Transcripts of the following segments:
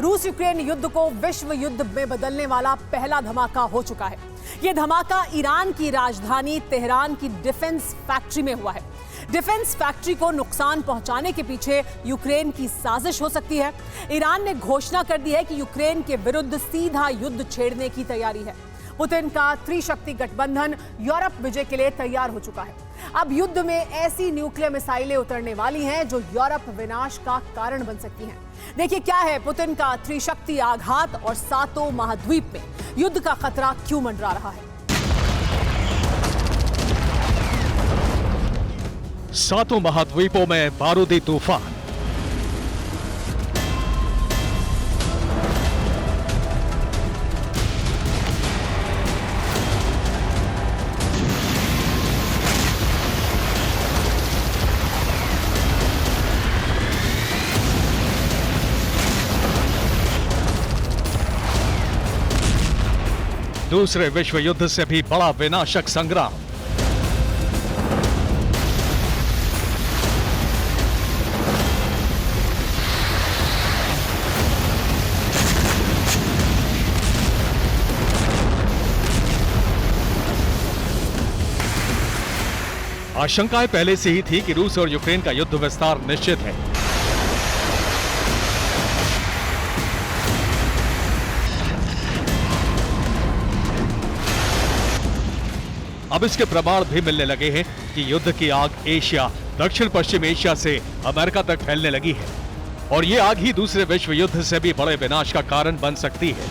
रूस यूक्रेन युद्ध को विश्व युद्ध में बदलने वाला पहला धमाका हो चुका है। यह धमाका ईरान की राजधानी तेहरान की डिफेंस फैक्ट्री में हुआ है। डिफेंस फैक्ट्री को नुकसान पहुंचाने के पीछे यूक्रेन की साजिश हो सकती है। ईरान ने घोषणा कर दी है कि यूक्रेन के विरुद्ध सीधा युद्ध छेड़ने की तैयारी है। पुतिन का त्रिशक्ति गठबंधन यूरोप विजय के लिए तैयार हो चुका है। अब युद्ध में ऐसी न्यूक्लियर मिसाइलें उतरने वाली हैं जो यूरोप विनाश का कारण बन सकती हैं। देखिए क्या है पुतिन का त्रिशक्ति आघात और सातों महाद्वीप में युद्ध का खतरा क्यों मंडरा रहा है। सातों महाद्वीपों में बारूदी तूफान। दूसरे विश्व युद्ध से भी बड़ा विनाशक संग्राम। आशंकाएं पहले से ही थी कि रूस और यूक्रेन का युद्ध विस्तार निश्चित है। अब इसके प्रमाण भी मिलने लगे हैं कि युद्ध की आग एशिया, दक्षिण पश्चिम एशिया से अमेरिका तक फैलने लगी है और ये आग ही दूसरे विश्व युद्ध से भी बड़े विनाश का कारण बन सकती है।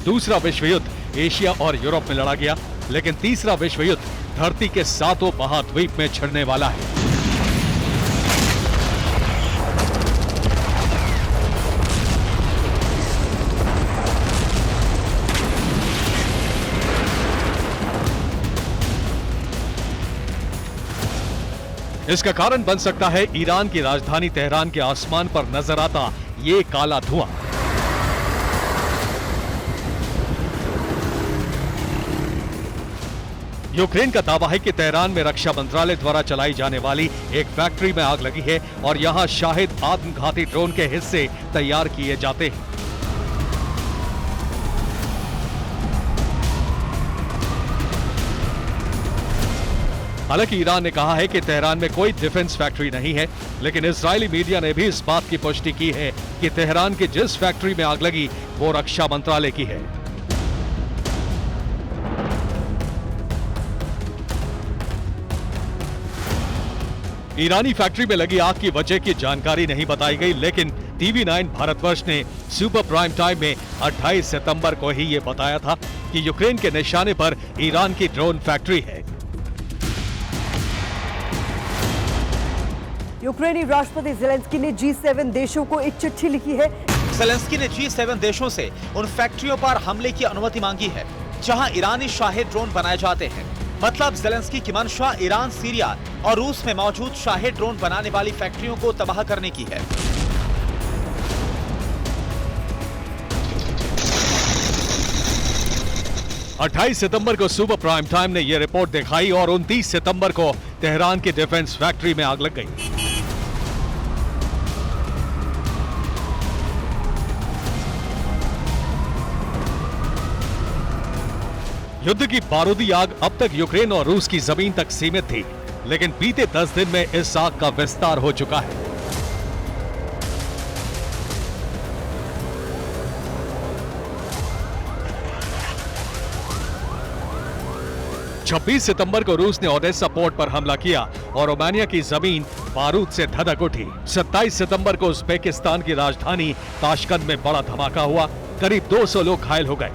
दूसरा विश्व युद्ध एशिया और यूरोप में लड़ा गया, लेकिन तीसरा विश्व युद्ध धरती के सातों महाद्वीप में छिड़ने वाला है। इसका कारण बन सकता है ईरान की राजधानी तेहरान के आसमान पर नजर आता ये काला धुआं। यूक्रेन का दावा है कि तेहरान में रक्षा मंत्रालय द्वारा चलाई जाने वाली एक फैक्ट्री में आग लगी है और यहां शाहिद आत्मघाती ड्रोन के हिस्से तैयार किए जाते हैं। हालांकि ईरान ने कहा है कि तेहरान में कोई डिफेंस फैक्ट्री नहीं है, लेकिन इजरायली मीडिया ने भी इस बात की पुष्टि की है कि तेहरान की जिस फैक्ट्री में आग लगी वो रक्षा मंत्रालय की है। ईरानी फैक्ट्री में लगी आग की वजह की जानकारी नहीं बताई गई, लेकिन TV9 भारतवर्ष ने सुपर प्राइम टाइम में 28 सितंबर को ही ये बताया था कि यूक्रेन के निशाने पर ईरान की ड्रोन फैक्ट्री है। यूक्रेनी राष्ट्रपति ज़ेलेंस्की ने G7 देशों को एक चिट्ठी लिखी है। ज़ेलेंस्की ने G7 देशों से उन फैक्ट्रियों पर हमले की अनुमति मांगी है जहां ईरानी शाहिद ड्रोन बनाए जाते हैं। मतलब ज़ेलेंस्की की मंशा ईरान, सीरिया और रूस में मौजूद शाहिद ड्रोन बनाने वाली फैक्ट्रियों को तबाह करने की है। अट्ठाईस सितंबर को सुपर प्राइम टाइम ने यह रिपोर्ट दिखाई और 29 सितंबर को तेहरान की डिफेंस फैक्ट्री में आग लग गई। युद्ध की बारूदी आग अब तक यूक्रेन और रूस की जमीन तक सीमित थी, लेकिन बीते 10 दिन में इस आग का विस्तार हो चुका है। छब्बीस सितंबर को रूस ने ओडेसा पोर्ट पर हमला किया और रोमानिया की जमीन बारूद से धधक उठी। 27 सितंबर को उज्बेकिस्तान की राजधानी ताशकंद में बड़ा धमाका हुआ, करीब 200 लोग घायल हो गए।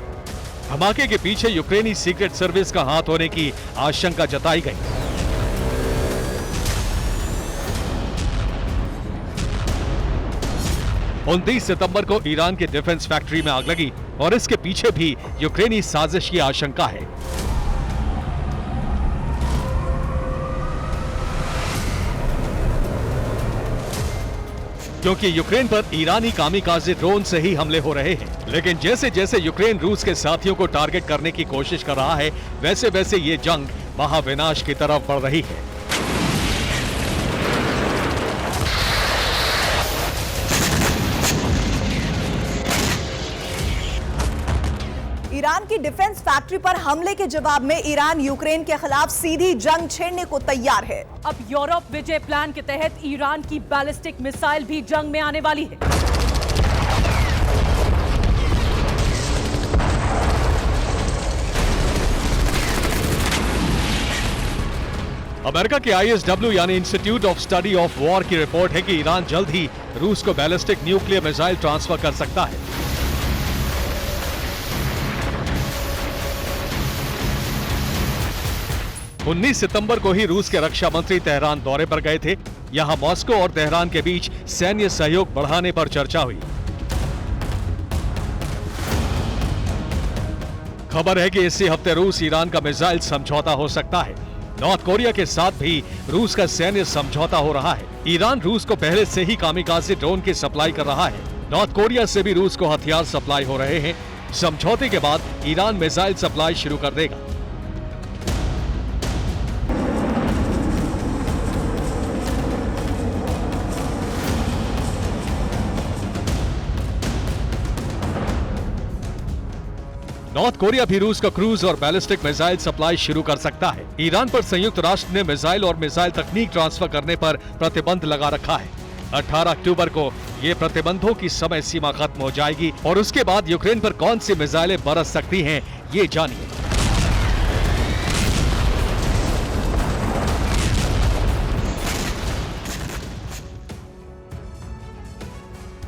धमाके के पीछे यूक्रेनी सीक्रेट सर्विस का हाथ होने की आशंका जताई गई। उनतीस सितंबर को ईरान की डिफेंस फैक्ट्री में आग लगी और इसके पीछे भी यूक्रेनी साजिश की आशंका है। क्योंकि यूक्रेन पर ईरानी कामिकाज़े ड्रोन से ही हमले हो रहे हैं, लेकिन जैसे जैसे यूक्रेन रूस के साथियों को टारगेट करने की कोशिश कर रहा है, वैसे वैसे ये जंग महाविनाश की तरफ बढ़ रही है। ईरान की डिफेंस फैक्ट्री पर हमले के जवाब में ईरान यूक्रेन के खिलाफ सीधी जंग छेड़ने को तैयार है। अब यूरोप विजय प्लान के तहत ईरान की बैलिस्टिक मिसाइल भी जंग में आने वाली है। अमेरिका के ISW यानी institute of study of war की रिपोर्ट है कि ईरान जल्द ही रूस को बैलिस्टिक न्यूक्लियर मिसाइल ट्रांसफर कर सकता है। उन्नीस सितंबर को ही रूस के रक्षा मंत्री तेहरान दौरे पर गए थे। यहां मॉस्को और तेहरान के बीच सैन्य सहयोग बढ़ाने पर चर्चा हुई। खबर है कि इसी हफ्ते रूस ईरान का मिसाइल समझौता हो सकता है। नॉर्थ कोरिया के साथ भी रूस का सैन्य समझौता हो रहा है। ईरान रूस को पहले से ही कामिकाज़े ड्रोन की सप्लाई कर रहा है। नॉर्थ कोरिया से भी रूस को हथियार सप्लाई हो रहे हैं। समझौते के बाद ईरान मिसाइल सप्लाई शुरू कर देगा। नॉर्थ कोरिया भी रूस को क्रूज और बैलिस्टिक मिसाइल सप्लाई शुरू कर सकता है। ईरान पर संयुक्त राष्ट्र ने मिसाइल और मिसाइल तकनीक ट्रांसफर करने पर प्रतिबंध लगा रखा है। 18 अक्टूबर को ये प्रतिबंधों की समय सीमा खत्म हो जाएगी और उसके बाद यूक्रेन पर कौन सी मिसाइलें बरस सकती हैं, ये जानिए।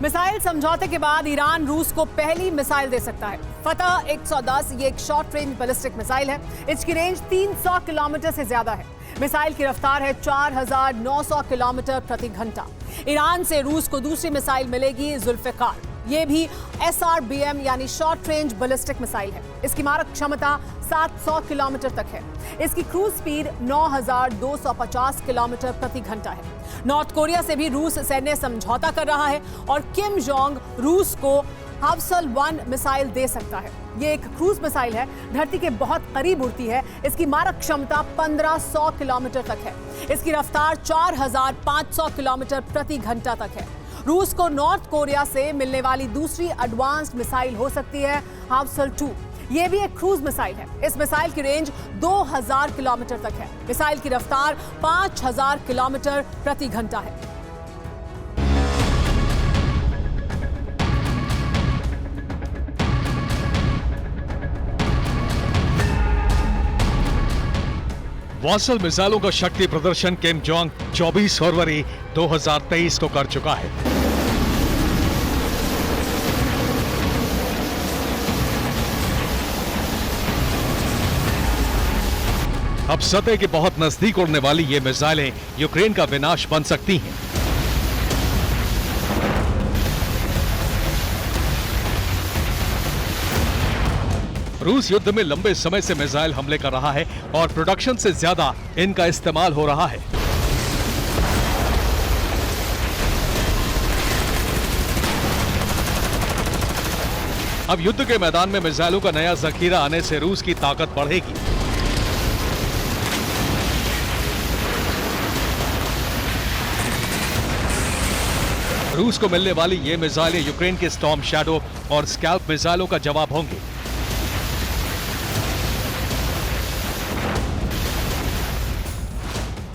मिसाइल समझौते के बाद ईरान रूस को पहली मिसाइल दे सकता है। फतह 110 ये एक शॉर्ट रेंज बैलिस्टिक मिसाइल है। इसकी रेंज 300 किलोमीटर से ज्यादा है। मिसाइल की रफ्तार है 4900 किलोमीटर प्रति घंटा। ईरान से रूस को दूसरी मिसाइल मिलेगी जुल्फिकार। ये भी SRBM यानी शॉर्ट रेंज बैलिस्टिक मिसाइल है। इसकी मारक क्षमता 700 किलोमीटर तक है। इसकी क्रूज स्पीड 9250 किलोमीटर प्रति घंटा है। नॉर्थ कोरिया से भी रूस सैन्य समझौता कर रहा है और किम जोंग रूस को हावसल-1 मिसाइल दे सकता है। ये एक क्रूज मिसाइल है, धरती के बहुत करीब उड़ती है। इसकी मारक क्षमता 1500 किलोमीटर तक है। इसकी रफ्तार 4500 किलोमीटर प्रति घंटा तक है। रूस को नॉर्थ कोरिया से मिलने वाली दूसरी एडवांस्ड मिसाइल हो सकती है हावसल-2। ये भी एक क्रूज मिसाइल है। इस मिसाइल की रेंज 2000 किलोमीटर तक है। मिसाइल की रफ्तार 5000 किलोमीटर प्रति घंटा है। वासल मिसाइलों का शक्ति प्रदर्शन किम जोंग 24 फरवरी 2023 को कर चुका है। अब सतह के बहुत नजदीक उड़ने वाली ये मिसाइलें यूक्रेन का विनाश बन सकती हैं। रूस युद्ध में लंबे समय से मिसाइल हमले कर रहा है और प्रोडक्शन से ज्यादा इनका इस्तेमाल हो रहा है। अब युद्ध के मैदान में मिसाइलों का नया जखीरा आने से रूस की ताकत बढ़ेगी। रूस को मिलने वाली ये मिसाइलें यूक्रेन के स्टॉर्म शैडो और स्कैल्प मिसाइलों का जवाब होंगे।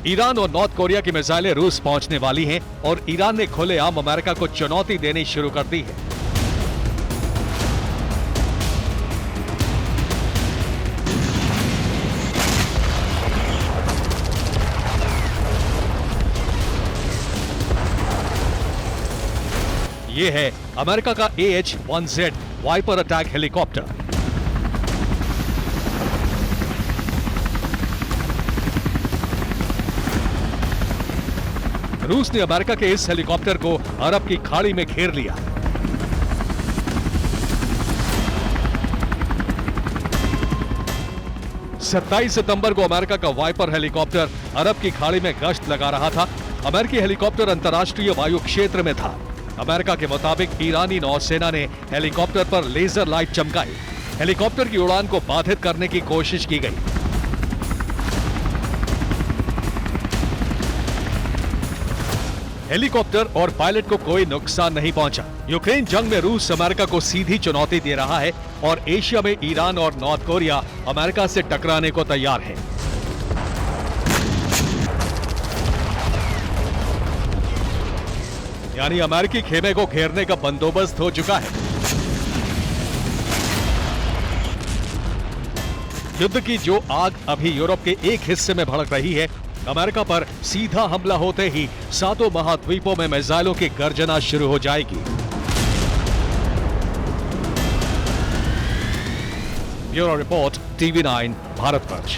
ईरान और नॉर्थ कोरिया की मिसाइलें रूस पहुंचने वाली हैं और ईरान ने खुलेआम अमेरिका को चुनौती देनी शुरू कर दी है। ये है अमेरिका का AH-1Z वाइपर अटैक हेलीकॉप्टर। रूस ने अमेरिका के इस हेलीकॉप्टर को अरब की खाड़ी में घेर लिया। सत्ताईस सितंबर को अमेरिका का वाइपर हेलीकॉप्टर अरब की खाड़ी में गश्त लगा रहा था। अमेरिकी हेलीकॉप्टर अंतर्राष्ट्रीय वायु क्षेत्र में था। अमेरिका के मुताबिक ईरानी नौसेना ने हेलीकॉप्टर पर लेजर लाइट चमकाई। हेलीकॉप्टर की उड़ान को बाधित करने की कोशिश की गई। हेलीकॉप्टर और पायलट को कोई नुकसान नहीं पहुंचा। यूक्रेन जंग में रूस अमेरिका को सीधी चुनौती दे रहा है और एशिया में ईरान और नॉर्थ कोरिया अमेरिका से टकराने को तैयार है। यानी अमेरिकी खेमे को घेरने का बंदोबस्त हो चुका है। युद्ध की जो आग अभी यूरोप के एक हिस्से में भड़क रही है, अमेरिका पर सीधा हमला होते ही सातों महाद्वीपों में मिसाइलों की गर्जना शुरू हो जाएगी। Bureau report, TV9 Bharatvarsh.